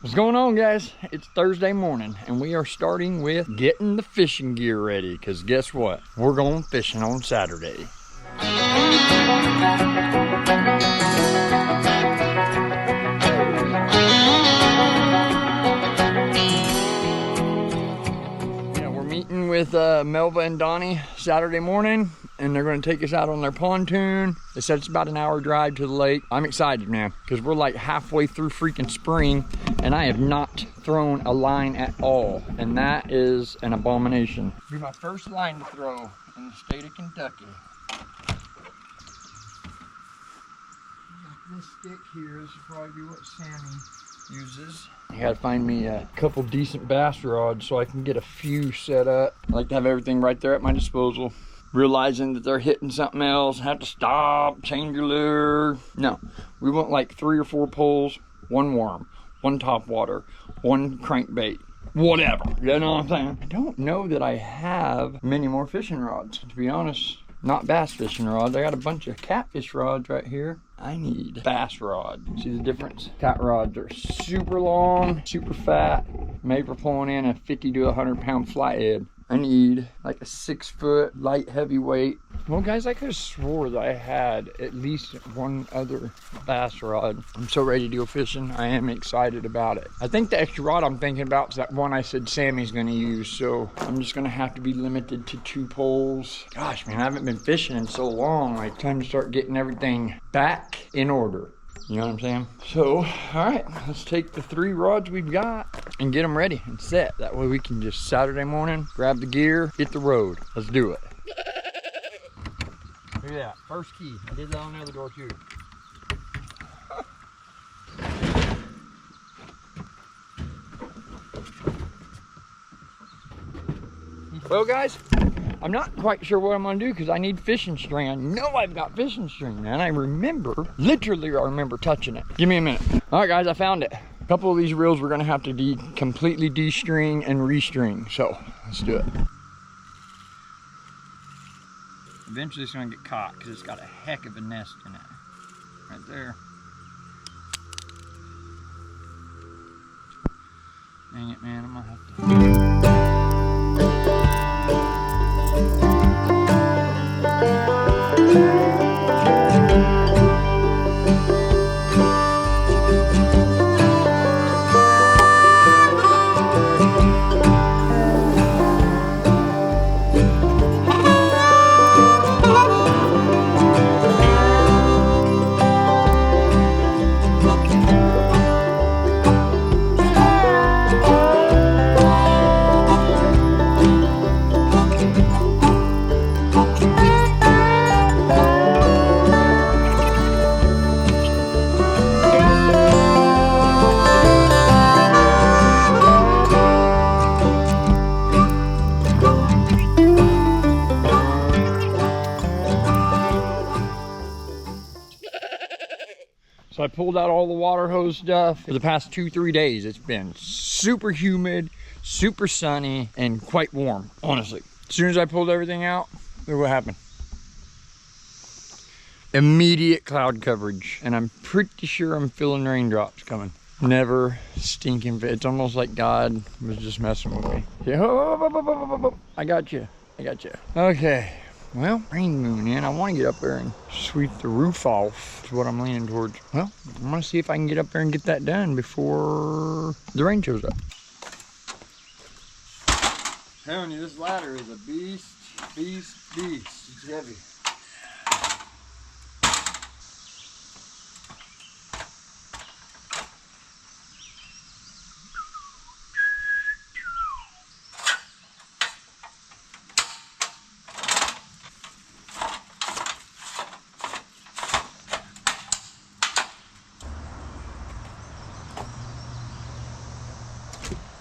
What's going on, guys? It's Thursday morning and we are starting with getting the fishing gear ready, because guess what? We're going fishing on Saturday. Yeah, we're meeting with Melva and Donnie Saturday morning, and they're going to take us out on their pontoon. They said it's about an hour drive to the lake. I'm excited, man, because we're like halfway through freaking spring and I have not thrown a line at all, and that is an abomination. It'll be my first line to throw in the state of Kentucky. This stick here, this will probably be what Sammy uses. I gotta find me a couple decent bass rods so I can get a few set up. I like to have everything right there at my disposal. Realizing that they're hitting something else, have to stop, change your lure. No, we want like 3 or 4 poles, 1 worm, 1 topwater, 1 crankbait, whatever. You know what I'm saying? I don't know that I have many more fishing rods, to be honest. Not bass fishing rods. I got a bunch of catfish rods right here. I need bass rod. See the difference? Cat rods are super long, super fat, made for pulling in a 50 to 100 pound flathead. I need like a 6-foot light heavyweight. Well, guys, I could have swore that I had at least 1 other bass rod. I'm so ready to go fishing. I am excited about it. I think the extra rod I'm thinking about is that one I said Sammy's gonna use. So I'm just gonna have to be limited to 2 poles. Gosh, man, I haven't been fishing in so long. Like, time to start getting everything back in order. You know what I'm saying? So, all right, let's take the 3 rods we've got and get them ready and set. That way we can just Saturday morning, grab the gear, hit the road. Let's do it. Look at that, first key. I did that on the other door too. Well, guys, I'm not quite sure what I'm gonna do because I need fishing string. I know I've got fishing string, man. I remember, literally I remember touching it. Give me a minute. All right, guys, I found it. A couple of these reels we're gonna have to completely de-string and re-string. So let's do it. Eventually it's gonna get caught because it's got a heck of a nest in it. Right there. Dang it, man, I'm gonna have to. So I pulled out all the water hose stuff. For the past 2-3 days, it's been super humid, super sunny, and quite warm, honestly. As soon as I pulled everything out, look what happened. Immediate cloud coverage, and I'm pretty sure I'm feeling raindrops coming. Never stinking, it's almost like God was just messing with me. Yeah, I got you, I got you. Okay. Well, rain moving in. I want to get up there and sweep the roof off. Is what I'm leaning towards. Well, I'm going to see if I can get up there and get that done before the rain shows up. I'm telling you, this ladder is a beast, beast, beast. It's heavy.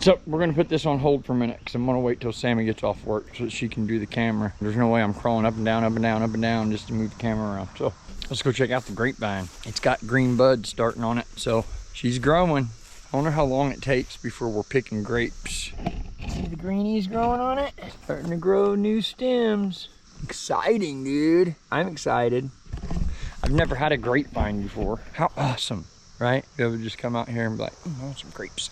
So we're gonna put this on hold for a minute because I'm gonna wait till Sammy gets off work so that she can do the camera. There's no way I'm crawling up and down, up and down, up and down just to move the camera around. So let's go check out the grapevine. It's got green buds starting on it, so she's growing. I wonder how long it takes before we're picking grapes. See the greenies growing on it? Starting to grow new stems. Exciting, dude. I'm excited. I've never had a grapevine before. How awesome. right? Be able to just come out here and be like, I want some grapes.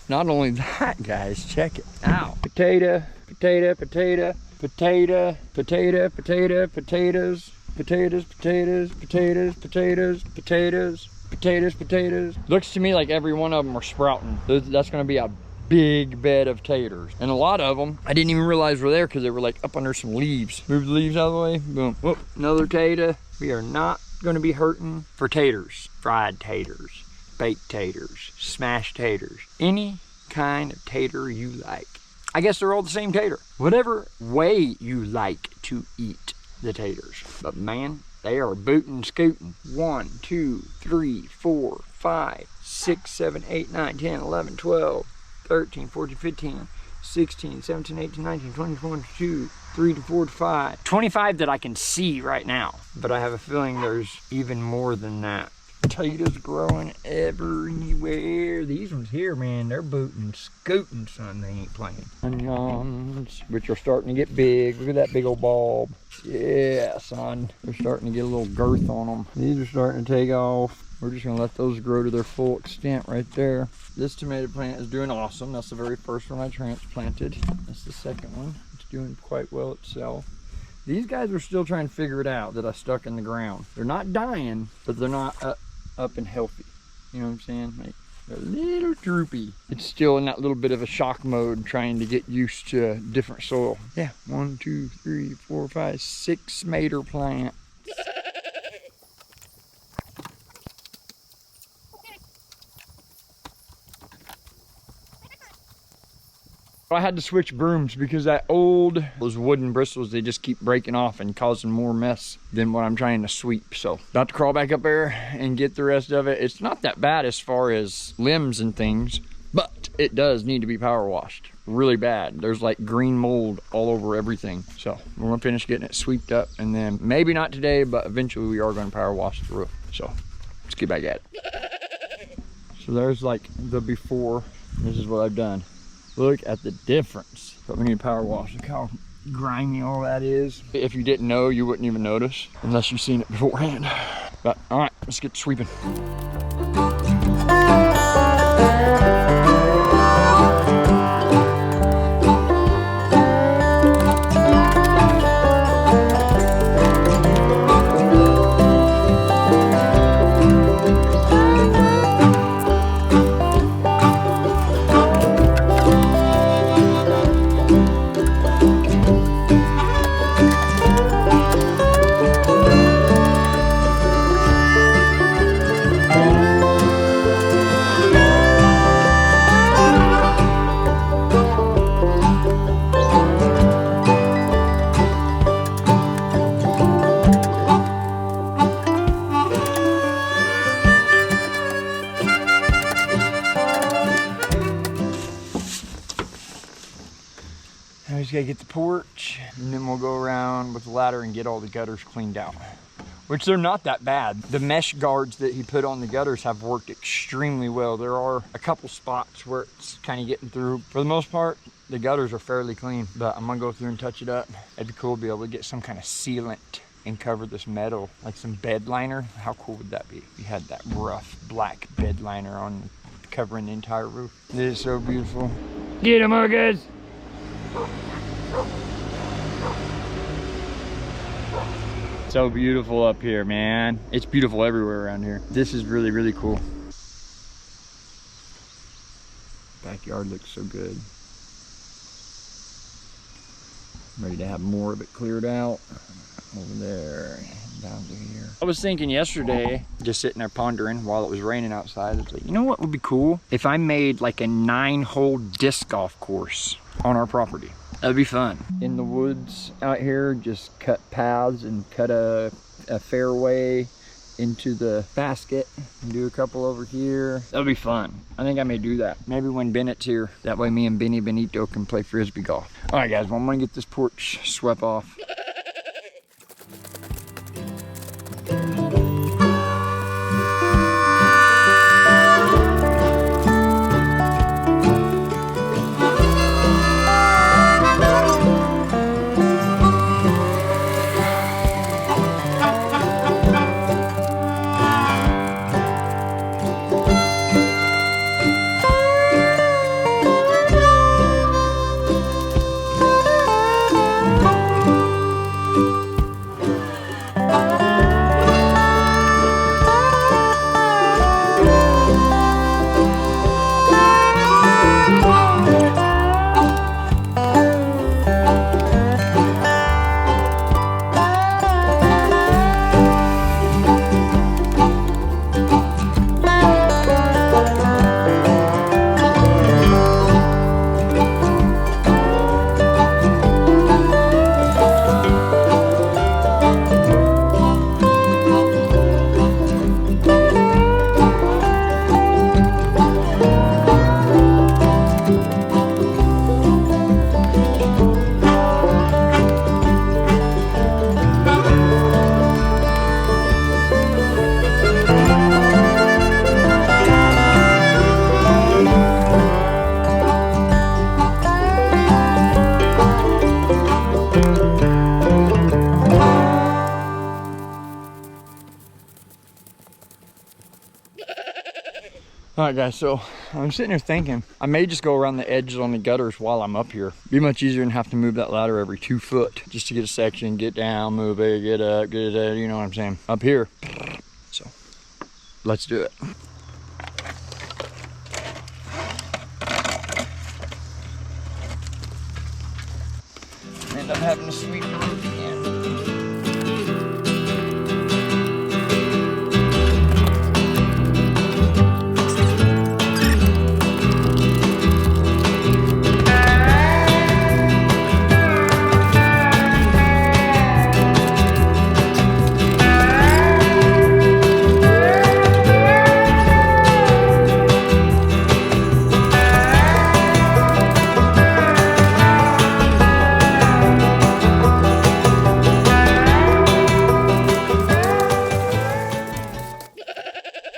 Not only that, guys, check it out. Potato, potato, potato, potato, potato, potato, potatoes, potatoes, potatoes, potatoes, potatoes, potatoes, potatoes, potatoes. Looks to me like every one of them are sprouting. That's gonna be a big bed of taters. And a lot of them, I didn't even realize were there because they were like up under some leaves. Move the leaves out of the way, boom. Whoop, another tater. We are not gonna be hurting for taters. Fried taters, baked taters, smashed taters. Any kind of tater you like. I guess they're all the same tater. Whatever way you like to eat the taters. But man, they are bootin' scootin'. 1, 2, 3, 4, 5, 6, 7, 8, 9, 10, 11, 12, 13, 14, 15, 16, 17, 18, 19, 20, 21, 22, 3 to 4 to 5. 25 that I can see right now. But I have a feeling there's even more than that. Potatoes growing everywhere. These ones here, man, they're booting, scooting, son. They ain't playing. Onions, which are starting to get big. Look at that big old bulb. Yeah, son. They're starting to get a little girth on them. These are starting to take off. We're just gonna let those grow to their full extent right there. This tomato plant is doing awesome. That's the very first one I transplanted. That's the second one. It's doing quite well itself. These guys are still trying to figure it out that I stuck in the ground. They're not dying, but they're not up and healthy. You know what I'm saying? Like, they're a little droopy. It's still in that little bit of a shock mode, trying to get used to different soil. Yeah, 1, 2, 3, 4, 5, 6 tomato plants. I had to switch brooms because those wooden bristles, they just keep breaking off and causing more mess than what I'm trying to sweep. So about to crawl back up there and get the rest of it. It's not that bad as far as limbs and things, but it does need to be power washed really bad. There's like green mold all over everything. So we're gonna finish getting it swept up, and then maybe not today, but eventually we are gonna power wash the roof. So let's get back at it. So there's like the before. This is what I've done. Look at the difference. But we need to power wash. Look how grimy all that is. If you didn't know, you wouldn't even notice unless you've seen it beforehand. But all right, let's get sweeping. Now we just gotta get the porch, and then we'll go around with the ladder and get all the gutters cleaned out. Which they're not that bad. The mesh guards that he put on the gutters have worked extremely well. There are a couple spots where it's kind of getting through. For the most part, the gutters are fairly clean, but I'm gonna go through and touch it up. It'd be cool to be able to get some kind of sealant and cover this metal, like some bed liner. How cool would that be if you had that rough black bed liner on covering the entire roof? This is so beautiful. Get him, Muggas! So beautiful up here, man. It's beautiful everywhere around here. This is really, really cool. Backyard looks so good. I'm ready to have more of it cleared out. Over there, down to here. I was thinking yesterday, just sitting there pondering while it was raining outside, it's like, you know what would be cool? If I made like a 9-hole disc golf course on our property. That'd be fun. In the woods out here, just cut paths and cut a fairway into the basket and do a couple over here. That'll be fun. I think I may do that. Maybe when Bennett's here, that way me and Benito can play frisbee golf. All right, guys, well, I'm gonna get this porch swept off. All right, guys, so I'm sitting here thinking I may just go around the edges on the gutters while I'm up here. Be much easier than have to move that ladder every 2 foot just to get a section, get down, move it, get up, you know what I'm saying? Up here. So let's do it. End up having to sweep the roof again.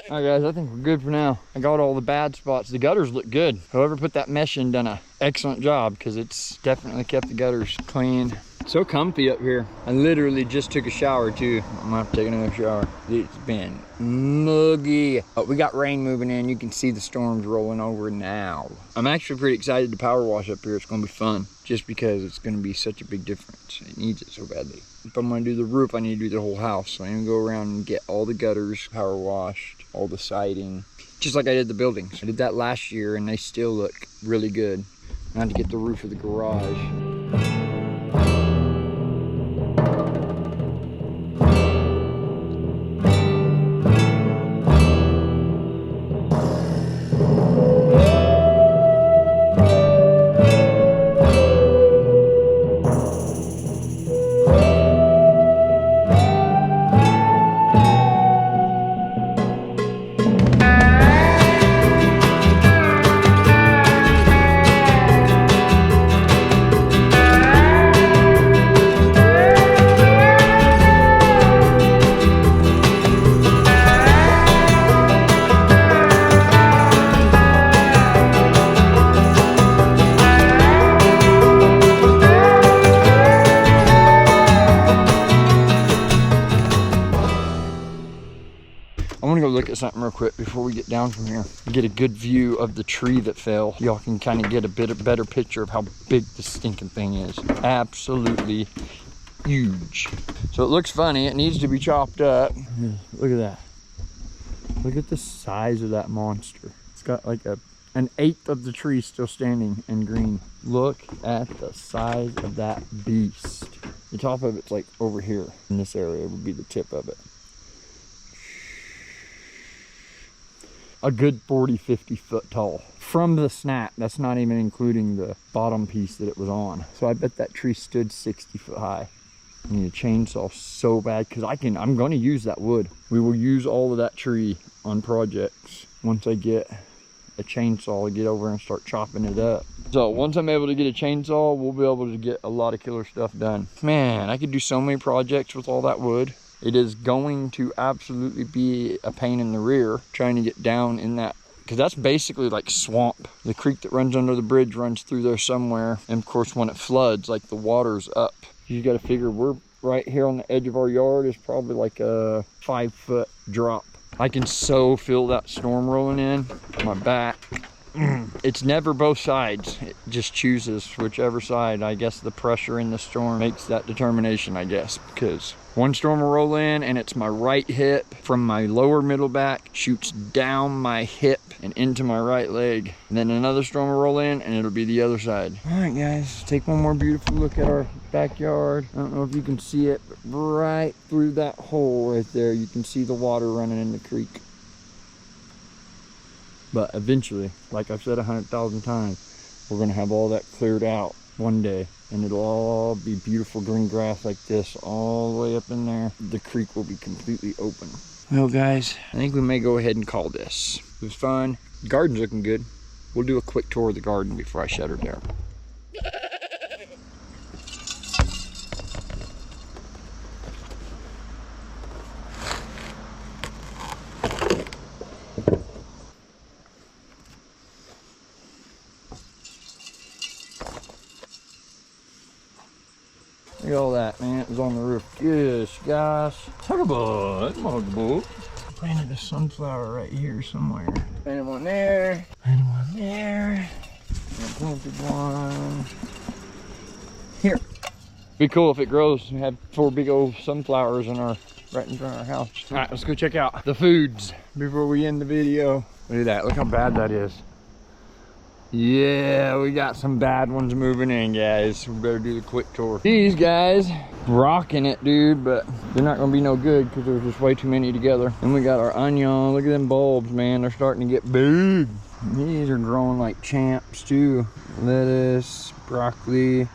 All right, guys, I think we're good for now. I got all the bad spots. The gutters look good. Whoever put that mesh in done an excellent job because it's definitely kept the gutters clean. So comfy up here. I literally just took a shower too. I'm gonna have to take another shower. It's been muggy. But we got rain moving in. You can see the storms rolling over now. I'm actually pretty excited to power wash up here. It's gonna be fun just because it's gonna be such a big difference. It needs it so badly. If I'm gonna do the roof, I need to do the whole house. So I'm gonna go around and get all the gutters power washed, all the siding, just like I did the buildings. I did that last year and they still look really good. I had to get the roof of the garage. I want to go look at something real quick before we get down from here. Get a good view of the tree that fell. Y'all can kind of get a better picture of how big this stinking thing is. Absolutely huge. So it looks funny. It needs to be chopped up. Look at that. Look at the size of that monster. It's got like an eighth of the tree still standing and green. Look at the size of that beast. The top of it's like over here in this area would be the tip of it. A good 40-50 foot tall from the snap. That's not even including the bottom piece that it was on. So I bet that tree stood 60 foot high. I need a chainsaw so bad because I'm going to use that wood. We will use all of that tree on projects once I get a chainsaw to get over and start chopping it up. So once I'm able to get a chainsaw, we'll be able to get a lot of killer stuff done. Man, I could do so many projects with all that wood. It is going to absolutely be a pain in the rear trying to get down in that, because that's basically like swamp. The creek that runs under the bridge runs through there somewhere. And of course, when it floods, like the water's up. You got to figure we're right here on the edge of our yard is probably like a 5 foot drop. I can so feel that storm rolling in on my back. It's never both sides. It just chooses whichever side. I guess the pressure in the storm makes that determination, I guess, because one storm will roll in and it's my right hip from my lower middle back, shoots down my hip and into my right leg. And then another storm will roll in and it'll be the other side. All right, guys, take one more beautiful look at our backyard. I don't know if you can see it, but right through that hole right there, you can see the water running in the creek. But eventually, like I've said 100,000 times, we're gonna have all that cleared out one day and it'll all be beautiful green grass like this all the way up in there. The creek will be completely open. Well, guys, I think we may go ahead and call this. It was fun. The garden's looking good. We'll do a quick tour of the garden before I shut her down. Look at all that, man. It was on the roof. Yes, guys. Talk about it. Planted a sunflower right here somewhere. Depending on one there, and one there, and I planted one here. Be cool if it grows and have 4 big old sunflowers in our right in front of our house. All right, let's go check out the foods before we end the video. Look at that, look how bad that is. Yeah, we got some bad ones moving in, guys. We better do the quick tour. These guys rocking it, dude, but they're not gonna be no good because there's just way too many together. And we got our onion. Look at them bulbs, man. They're starting to get big. These are growing like champs too. Lettuce, broccoli.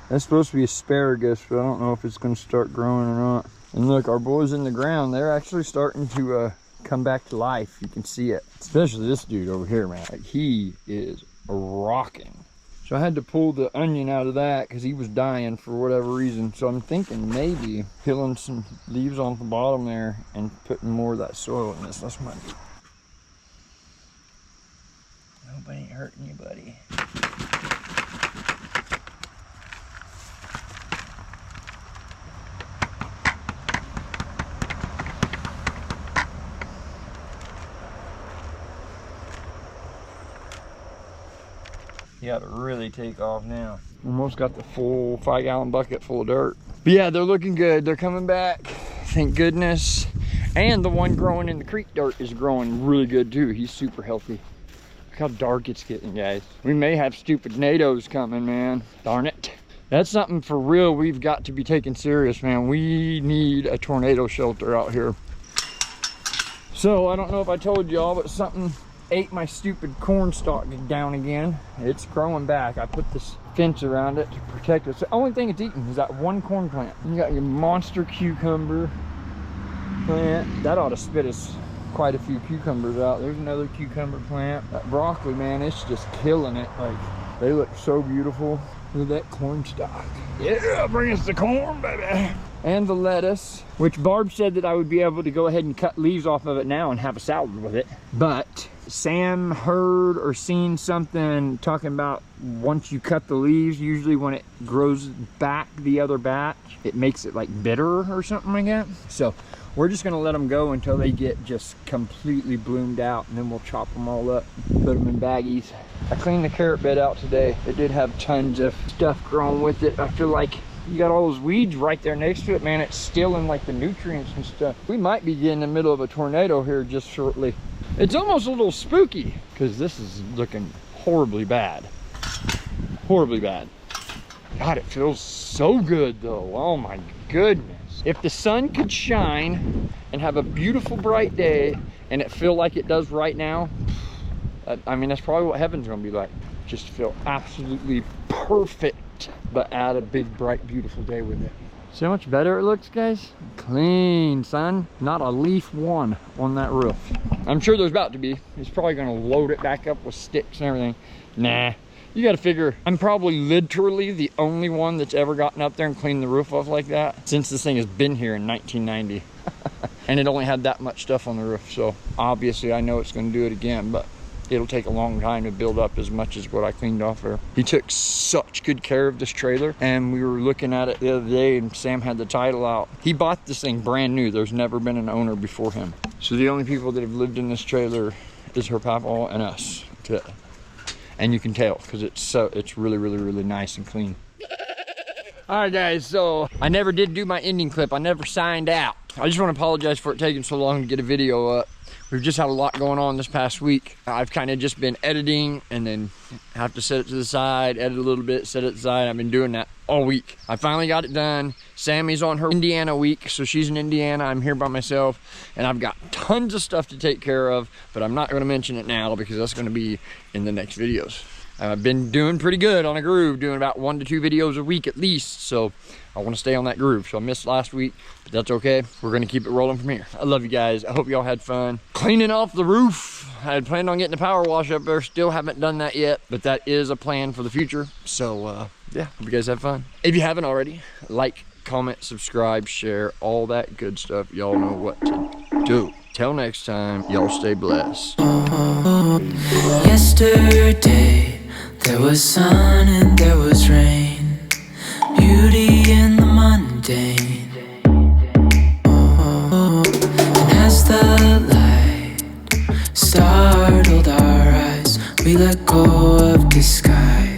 That's supposed to be asparagus, but I don't know if it's gonna start growing or not. And look, our boys in the ground, they're actually starting to come back to life. You can see it. Especially this dude over here, man. Like, he is rocking. So I had to pull the onion out of that because he was dying for whatever reason. So I'm thinking maybe peeling some leaves off the bottom there and putting more of that soil in this. That's my... I hope I ain't hurting you, buddy. You gotta really take off now. Almost got the full 5-gallon bucket full of dirt. But yeah, they're looking good. They're coming back, thank goodness. And the one growing in the creek dirt is growing really good too. He's super healthy. Look how dark it's getting, guys. We may have stupid tornadoes coming, man. Darn it. That's something for real we've got to be taken serious, man. We need a tornado shelter out here. So I don't know if I told y'all, but something ate my stupid corn stalk down again. It's growing back. I put this fence around it to protect it. So the only thing it's eating is that one corn plant. You got your monster cucumber plant. That ought to spit us quite a few cucumbers out. There's another cucumber plant. That broccoli, man, it's just killing it. Like, they look so beautiful. Look at that corn stalk. Yeah, bring us the corn, baby. And the lettuce, which Barb said that I would be able to go ahead and cut leaves off of it now and have a salad with it. But Sam heard or seen something talking about once you cut the leaves, usually when it grows back the other batch, it makes it like bitter or something like that. So we're just gonna let them go until they get just completely bloomed out, and then we'll chop them all up, put them in baggies. I cleaned the carrot bed out today. It did have tons of stuff growing with it. I feel like you got all those weeds right there next to it, man. It's stealing like the nutrients and stuff. We might be getting in the middle of a tornado here just shortly. It's almost a little spooky because this is looking horribly bad. Horribly bad. God, it feels so good though. Oh my goodness. If the sun could shine and have a beautiful bright day and it feel like it does right now, I mean, that's probably what heaven's gonna be like. Just feel absolutely perfect, but add a big, bright, beautiful day with it. See how much better it looks, guys? Clean, son. Not a leaf one on that roof. I'm sure there's about to be. He's probably gonna load it back up with sticks and everything. Nah, you gotta figure, I'm probably literally the only one that's ever gotten up there and cleaned the roof off like that since this thing has been here in 1990. And it only had that much stuff on the roof, so obviously I know it's gonna do it again, but it'll take a long time to build up as much as what I cleaned off there. He took such good care of this trailer, and we were looking at it the other day and Sam had the title out. He bought this thing brand new. There's never been an owner before him. So the only people that have lived in this trailer is her papa and us. And you can tell because it's really, really, really nice and clean. All right, guys, so I never did do my ending clip. I never signed out. I just want to apologize for it taking so long to get a video up. We've just had a lot going on this past week. I've kind of just been editing and then have to set it to the side, edit a little bit, set it to the side. I've been doing that all week. I finally got it done. Sammy's on her Indiana week, so she's in Indiana. I'm here by myself, and I've got tons of stuff to take care of, but I'm not going to mention it now because that's going to be in the next videos. I've been doing pretty good on a groove, doing about 1 to 2 videos a week at least, so I want to stay on that groove. So I missed last week, but that's okay. We're going to keep it rolling from here. I love you guys. I hope y'all had fun. Cleaning off the roof. I had planned on getting a power wash up there. Still haven't done that yet, but that is a plan for the future. So yeah, hope you guys have fun. If you haven't already, like, comment, subscribe, share, all that good stuff. Y'all know what to do. Till next time, y'all stay blessed. Yesterday, there was sun and there was rain. Beauty in the mundane. And as the light startled our We let go of disguise.